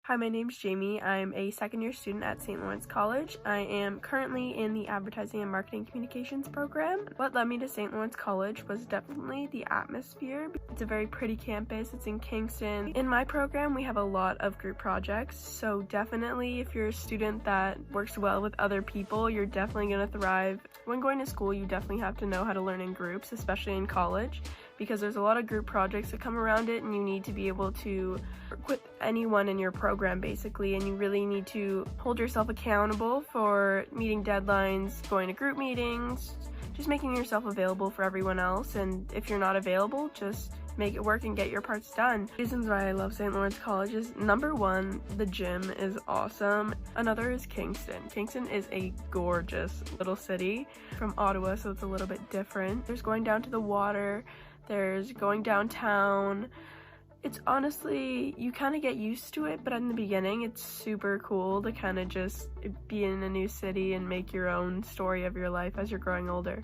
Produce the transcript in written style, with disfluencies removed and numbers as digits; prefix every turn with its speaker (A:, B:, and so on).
A: Hi, my name's Jayme. I'm a second-year student at St. Lawrence College. I am currently in the Advertising and Marketing Communications program. What led me to St. Lawrence College was definitely the atmosphere. It's a very pretty campus. It's in Kingston. In my program, we have a lot of group projects, so definitely if you're a student that works well with other people, you're definitely going to thrive. When going to school, you definitely have to know how to learn in groups, especially in college, because there's a lot of group projects that come around it, and you need to be able to work with anyone in your program basically, and you really need to hold yourself accountable for meeting deadlines, going to group meetings, just making yourself available for everyone else. And if you're not available, just make it work and get your parts done. Reasons why I love St. Lawrence College is, number one, the gym is awesome. Another is Kingston. Kingston is a gorgeous little city from Ottawa, so it's a little bit different. There's going down to the water, there's going downtown. It's honestly, you kind of get used to it, but in the beginning it's super cool to kind of just be in a new city and make your own story of your life as you're growing older.